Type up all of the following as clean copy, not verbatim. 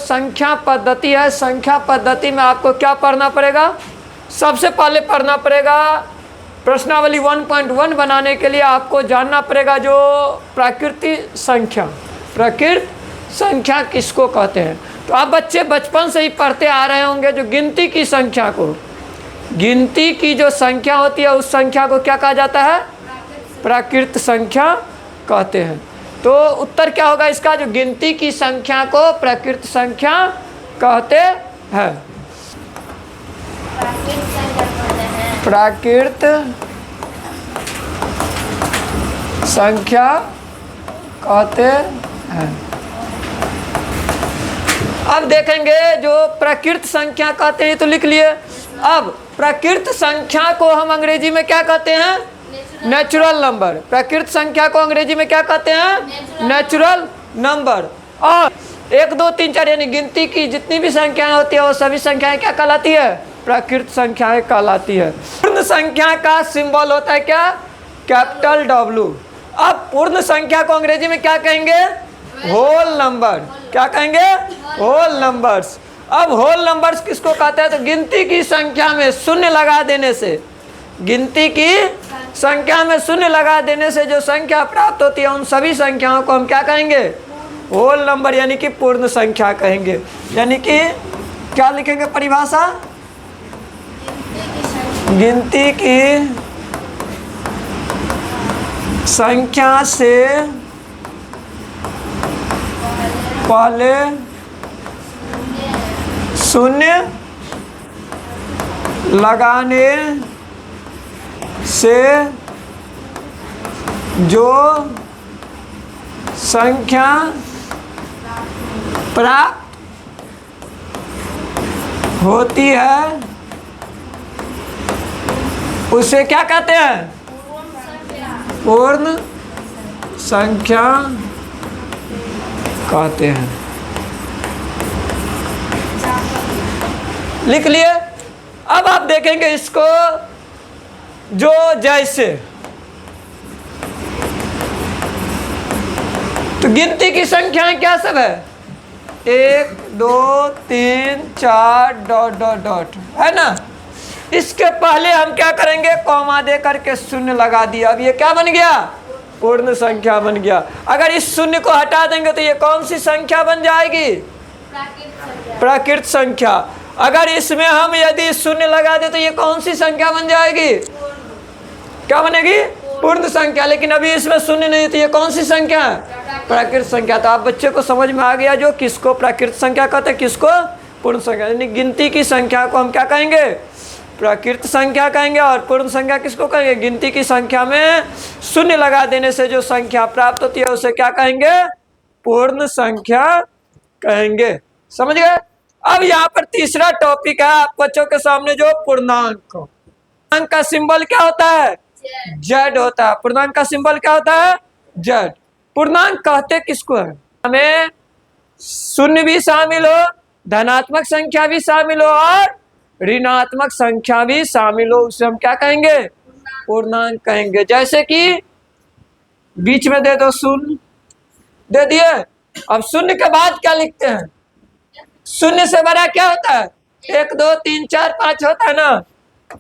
संख्या पद्धति है, संख्या पद्धति में आपको क्या पढ़ना पड़ेगा? सबसे पहले पढ़ना पड़ेगा प्रश्नावली 1.1 बनाने के लिए आपको जानना पड़ेगा जो प्राकृतिक संख्या, प्राकृत संख्या किसको कहते हैं। तो आप बच्चे बचपन से ही पढ़ते आ रहे होंगे जो गिनती की संख्या को, गिनती की जो संख्या होती है उस संख्या को क्या कहा जाता है? प्राकृत संख्या कहते हैं। तो उत्तर क्या होगा इसका? जो गिनती की संख्या को प्राकृत संख्या कहते हैं। प्राकृत संख्या कहते हैं। अब देखेंगे जो प्राकृत संख्या कहते हैं तो लिख लिए। अब प्राकृत संख्या को हम अंग्रेजी में क्या कहते हैं? Natural number. प्राकृत संख्या को अंग्रेजी में क्या कहते हैं? Natural number. और 1 2 3 4 यानी गिनती की जितनी भी संख्याएं होती है वो सभी संख्याएं क्या कहलाती है? प्राकृत संख्याएं कहलाती है। पूर्ण संख्या का सिंबल होता है क्या? Capital W। अब पूर्ण संख्या को अंग्रेजी में क्या कहेंगे? Whole number. क्या कहेंगे? Whole numbers. अब होल नंबर्स किसको कहते हैं? तो गिनती की संख्या में शून्य लगा देने से, गिनती की संख्या में शून्य लगा देने से जो संख्या प्राप्त होती है उन सभी संख्याओं को हम क्या कहेंगे? होल नंबर यानी कि पूर्ण संख्या कहेंगे। यानी कि क्या लिखेंगे परिभाषा? गिनती की संख्या से पहले शून्य लगाने से जो संख्या प्राप्त होती है उसे क्या कहते हैं? पूर्ण संख्या कहते हैं। लिख लिए। अब आप देखेंगे इसको जो जैसे, तो गिनती की संख्याएं क्या सब है? 1 2 3 4 डॉट डॉट डॉट, है ना। इसके पहले हम क्या करेंगे? कॉमा दे करके शून्य लगा दिया। अब ये क्या बन गया? पूर्ण संख्या बन गया। अगर इस शून्य को हटा देंगे तो ये कौन सी संख्या बन जाएगी? प्राकृत संख्या। अगर इसमें हम यदि शून्य लगा दे तो ये कौन सी संख्या बन जाएगी? क्या बनेगी? पूर्ण संख्या। लेकिन अभी इसमें शून्य नहीं तो ये कौन सी संख्या है? प्राकृत संख्या। तो आप बच्चे को समझ में आ गया जो किसको प्राकृत संख्या कहते हैं, किसको पूर्ण संख्या। यानी गिनती की संख्या को हम क्या कहेंगे? प्राकृत संख्या कहेंगे। और पूर्ण संख्या किसको कहेंगे? गिनती की संख्या में शून्य लगा देने से जो संख्या प्राप्त होती है उसे क्या कहेंगे? पूर्ण संख्या कहेंगे। समझ गए? अब यहाँ पर तीसरा टॉपिक है आप बच्चों के सामने जो पूर्णांक। पूर्णांक का सिंबल क्या होता है? जेड होता है। पूर्णांक का सिंबल क्या होता है? जेड। पूर्णांक कहते किसको है? हमें शून्य भी शामिल हो, धनात्मक संख्या भी शामिल हो और ऋणात्मक संख्या भी शामिल हो, उसे हम क्या कहेंगे? पूर्णांक कहेंगे। जैसे कि बीच में दे दो शून्य, दे दिए। अब शून्य के बाद क्या लिखते हैं? शून्य से बड़ा क्या होता है? 1 2 3 4 5 होता है ना।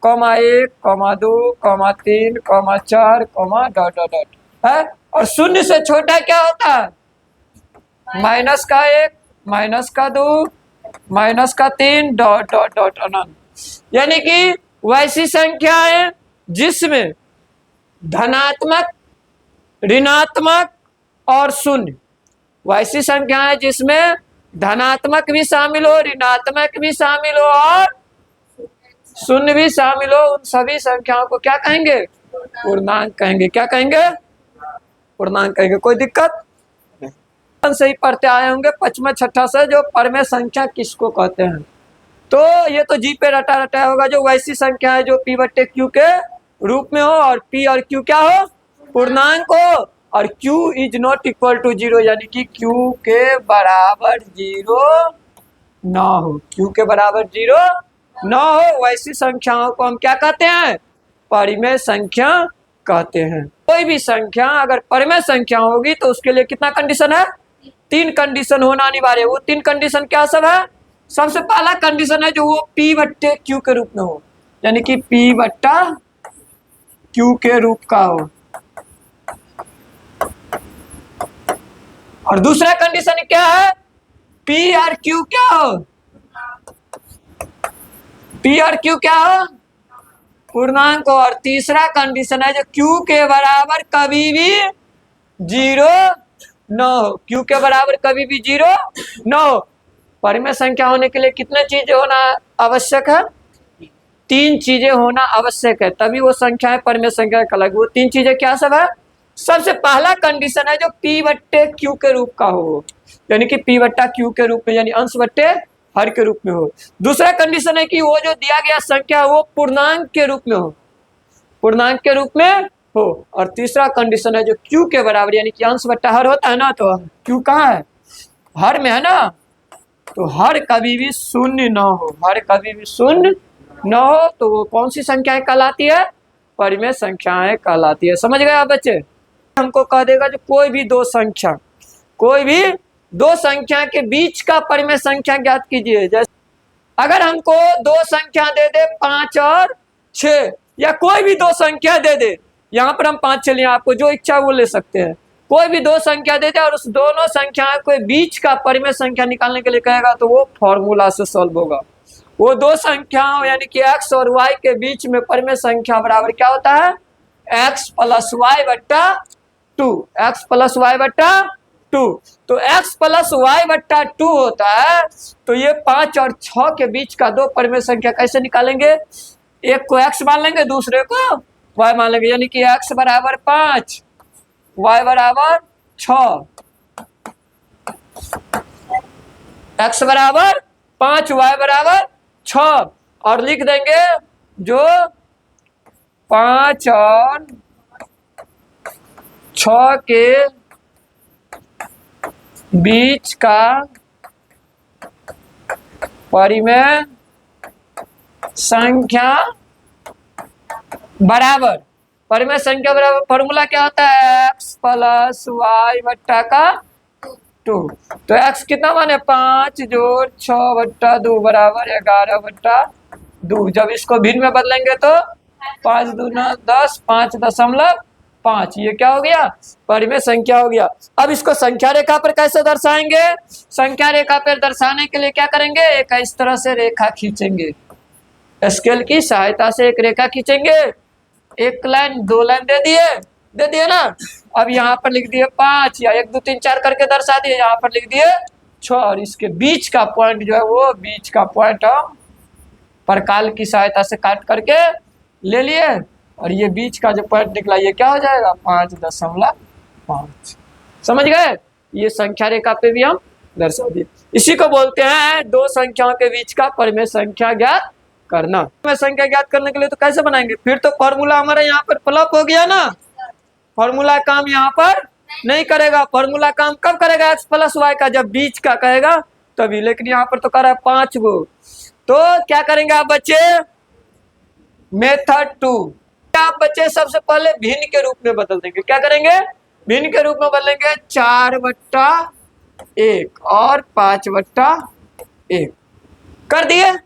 Comma 1 comma 2 comma 3 comma 4 comma dot dot dot है। और शून्य से छोटा क्या होता है? माइनस का 1 माइनस का 2 माइनस का 3 डॉट डॉट डॉट अनंत। यानी कि वैसी संख्या है जिसमें धनात्मक, ऋणात्मक और शून्य, वैसी संख्या है जिसमें धनात्मक भी शामिल हो, ऋणात्मक भी शामिल हो और शून्य भी शामिल हो। उन सभी संख्याओं को क्या कहेंगे? पूर्णांक कहेंगे। क्या कहेंगे? पूर्णांक कहेंगे। कोई दिक्कत से ही पढ़ते आए होंगे पचमा छठा से जो परमेय संख्या किसको कहते हैं। तो ये तो जी पे रटा रटा होगा जो वैसी संख्या है जो P/Q के रूप में हो और P और Q क्या हो? पूर्णांक हो। और Q is not equal to 0 यानी कि Q के बराबर 0 ना हो। Q के बराबर 0 ना हो वैसी संख्याओं को हम क्या कहते हैं? परिमेय संख्या कहते हैं। कोई भी संख्या अगर परिमेय संख्या होगी तो उसके लिए कितना कंडीशन है? तीन कंडीशन होना अनिवार्य है। वो तीन कंडीशन क्या सब है? सबसे पहला कंडीशन है जो वो P बट्टे Q के रूप में हो, यानी कि P बट्टा Q के रूप का हो। और दूसरा कंडीशन क्या है? P और Q क्या हो? P और Q क्या हो? पूर्णांक। और तीसरा कंडीशन है जो Q के बराबर कभी भी जीरो न हो। Q के बराबर कभी भी जीरो न हो। परिमेय संख्या होने के लिए कितने चीजें होना आवश्यक है? तीन चीजें होना आवश्यक है, तभी वो संख्या है परिमेय संख्या कहलाएगी। वो तीन चीजें क्या सब है? सबसे पहला कंडीशन है जो P बट्टे Q के रूप का हो, यानी कि P बट्टा Q के रूप में, यानी अंश बट्टे हर के रूप में हो। दूसरा कंडीशन है कि वो जो दिया गया संख्या वो पूर्णांक के रूप में हो, पूर्णांक के रूप में हो। और तीसरा कंडीशन है जो Q के बराबर, यानी कि अंश बट्टा हर होता है ना, तो Q कहाँ है? हर में है ना, तो हर कभी भी शून्य न हो, हर कभी भी शून्य न हो, तो वो कौन सी संख्याएं कहलाती है? परिमेय संख्याएं कहलाती है। समझ गए आप बच्चे? हमको कह देगा जो कोई भी दो संख्या, कोई भी दो संख्या के बीच का परिमेय संख्या ज्ञात कीजिए। जैसे अगर हमको दो संख्या दे दे 5 और 6, या कोई भी दो संख्या दे दे, यहाँ पर हम 5 चलिए, आपको जो इच्छा वो ले सकते हैं। कोई भी दो संख्या दे दे और उस दोनों संख्या के बीच का परिमेय संख्या निकालने के लिए कहेगा, तो वो फॉर्मूला से सॉल्व होगा। वो दो संख्याओं यानी कि x और y के बीच में परिमेय संख्या बराबर क्या होता है? x प्लस वाई बट्टा 2, x प्लस वाई बट्टा 2। तो x प्लस वाई बट्टा 2 होता है। तो ये 5 और 6 के बीच का दो परिमेय संख्या कैसे निकालेंगे? एक को x मान लेंगे, दूसरे को y मान लेंगे, यानी कि x बराबर 5, y बराबर 6, x बराबर 5, y बराबर 6। और लिख देंगे जो 5 और 6 के बीच का परिमेय संख्या बराबर, परिमेय संख्या बराबर फॉर्मूला क्या होता है? x प्लस वाई बट्टा का 2। तो x कितना माने? 5 जोड़ 6 बट्टा 2 बराबर 11 बट्टा 2। जब इसको भिन्न में बदलेंगे तो 5 दूना 10, 5.5, ये क्या हो गया? परिमेय संख्या हो गया। अब इसको संख्या रेखा पर कैसे दर्शाएंगे? संख्या रेखा पर दर्शाने के लिए क्या करेंगे? एक इस तरह से रेखा खींचेंगे, स्केल की सहायता से एक रेखा खींचेंगे। एक लाइन, दो लाइन दे दिए ना। अब यहाँ पर लिख दिए 5, या 1 2 3 4 करके दर्शा दिए, यहाँ पर लिख दिए 6। और इसके बीच का पॉइंट जो है वो बीच का पॉइंट हम परकाल की सहायता से काट करके ले लिए, और ये बीच का जो पॉइंट निकला ये क्या हो जाएगा? 5.5। समझ गए? ये संख्या रेखा पे भी हम दर्शा दिए। इसी को बोलते हैं दो संख्याओं के बीच का परिमेय संख्या ज्ञात करना। परिमेय संख्या ज्ञात करने के लिए तो कैसे बनाएंगे? फिर तो फॉर्मूला हमारा यहाँ पर फ्लॉप हो गया ना, फॉर्मूला काम यहाँ पर नहीं करेगा। फॉर्मूला काम कब करेगा? x प्लस वाई का जब बीच का कहेगा तभी। लेकिन यहाँ पर तो कर रहा है 5 गो। तो क्या करेंगे आप बच्चे? मेथड 2, आप बच्चे सबसे पहले भिन्न के रूप में बदल देंगे। क्या करेंगे? भिन्न के रूप में बदलेंगे। 4/1 और 5/1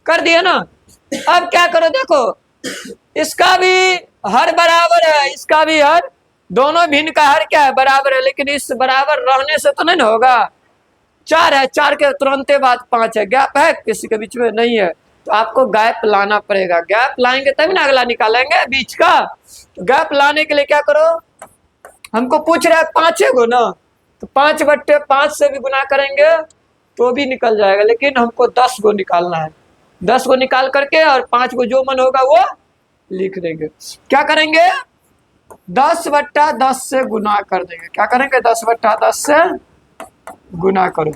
कर दिए ना। अब क्या करो, देखो इसका भी हर बराबर है, इसका भी हर, दोनों भिन्न का हर क्या है? बराबर है। लेकिन इस बराबर रहने से तो नहीं ना होगा। 4 है, 4 के तुरंत बाद 5 है, गैप है किसी के बीच में? नहीं है। तो आपको गैप लाना पड़ेगा। गैप लाएंगे तभी ना अगला निकालेंगे बीच का। तो गैप लाने के लिए क्या करो? हमको पूछ रहा है 5 गो ना, तो 5/5 से भी गुना करेंगे तो भी निकल जाएगा। लेकिन हमको 10 गो निकालना है। 10 गो निकाल करके और 5 गो जो मन होगा वो लिख देंगे। क्या करेंगे? 10/10 से गुना कर देंगे। क्या करेंगे? 10/10 से गुना करो।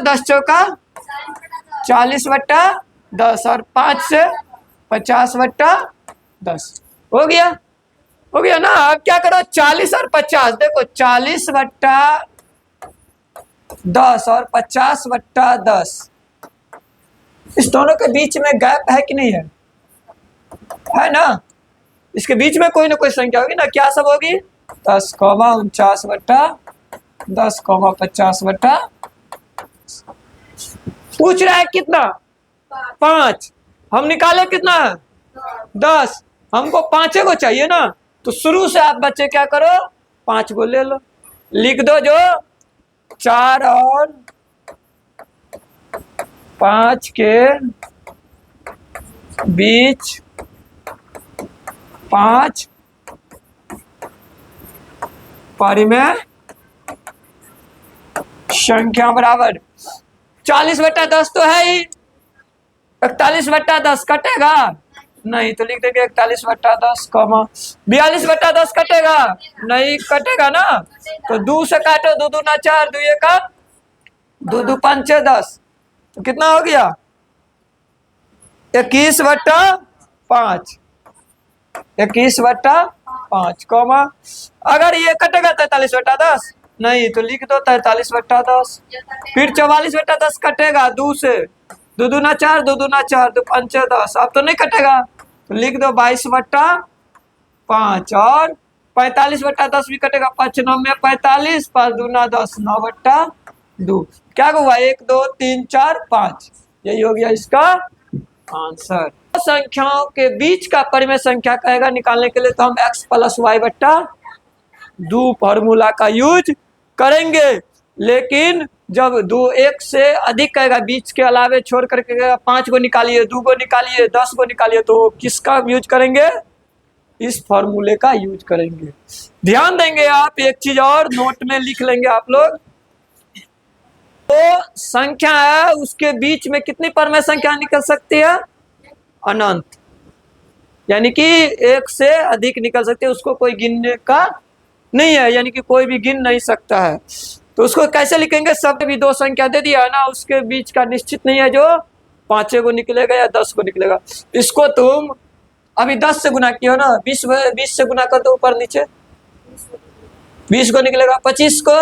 10 चौका 40/10 और 5 से 50/10 हो गया ना। अब क्या करो? 40 और 50, देखो 40/10 और 50/10, इस दोनों के बीच में गैप है कि नहीं है? है ना। इसके बीच में कोई ना कोई संख्या होगी ना। क्या सब होगी? 10, 49/10 10,50 बटा पूछ रहा है कितना 5। हम निकाले कितना 10, हमको 5 को चाहिए ना, तो शुरू से आप बच्चे क्या करो 5 को ले लो, लिख दो जो 4 और 5 के बीच 5 परिमेय संख्या बराबर 40 बटा 10 तो है ही, 41 बटा 10 कटेगा नहीं, तो लिख देंगे 41 बटा 10, 42 बटा 10 कटेगा नहीं, कटेगा ना, तो 2 से काटो, 2 दूना 4, 2 का 2 2 5 6 10, तो कितना हो गया 21 बटा 5, 21 बटा 5 कॉमा, अगर ये कटेगा 43 बटा 10 नहीं, तो लिख दो 43 बटा 10, फिर 44 बटा 10 कटेगा 2 से, 2 दूना 4, 2 दूना 4, 2 5 10, अब तो नहीं कटेगा, तो लिख दो 22 बटा 5, और 45 बटा 10 भी कटेगा, 5 9 में 45, 5 दूना 10, 9 बटा 2, क्या हुआ 1 2 3 4 5, यही हो गया इसका आंसर। संख्याओं के बीच का परिमेय संख्या कहेगा निकालने के लिए, तो हम x प्लस वाई बट्टा 2 फॉर्मूला का यूज करेंगे, लेकिन जब 2 1 से अधिक कहेगा, बीच के अलावे छोड़ करके कहेगा 5 को निकालिए, 2 को निकालिए, 10 को निकालिए, तो किसका यूज करेंगे, इस फॉर्मूले का यूज करेंगे। ध्यान देंगे आप, एक चीज और नोट में लिख लेंगे आप लोग, तो संख्या है उसके बीच में कितनी परिमेय संख्या निकल सकती है, अनंत, यानी कि 1 से अधिक निकल सकते हैं, उसको कोई गिनने का नहीं है, यानी कि कोई भी गिन नहीं सकता है। तो उसको कैसे लिखेंगे, सब भी 2 संख्या दे दिया है ना, उसके बीच का निश्चित नहीं है जो 5 को निकलेगा या 10 को निकलेगा। इसको तुम अभी 10 से गुना किया ना, 20 से गुना कर दो ऊपर नीचे, 20 को निकलेगा, 25 को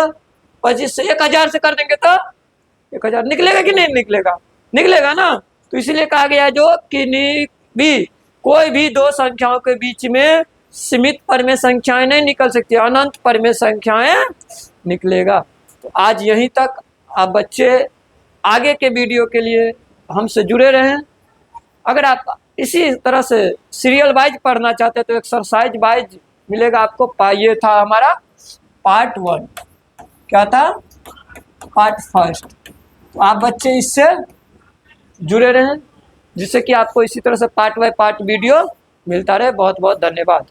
25 से 1000 से कर देंगे तो 1000 निकलेगा कि नहीं निकलेगा, निकलेगा ना। तो इसलिए कहा गया जो कि भी कोई भी 2 संख्याओं के बीच में सीमित परिमेय संख्याएं नहीं निकल सकती, अनंत परिमेय संख्याएं निकलेगा। तो आज यहीं तक, आप बच्चे आगे के वीडियो के लिए हमसे जुड़े रहें। अगर आप इसी तरह से सीरियल वाइज पढ़ना चाहते हैं तो एक्सरसाइज वाइज मिलेगा आपको। ये था हमारा पार्ट 1, क्या था पार्ट 1। तो आप बच्चे इससे जुड़े रहें, जिससे कि आपको इसी तरह से पार्ट बाय पार्ट वीडियो मिलता रहे। बहुत बहुत धन्यवाद।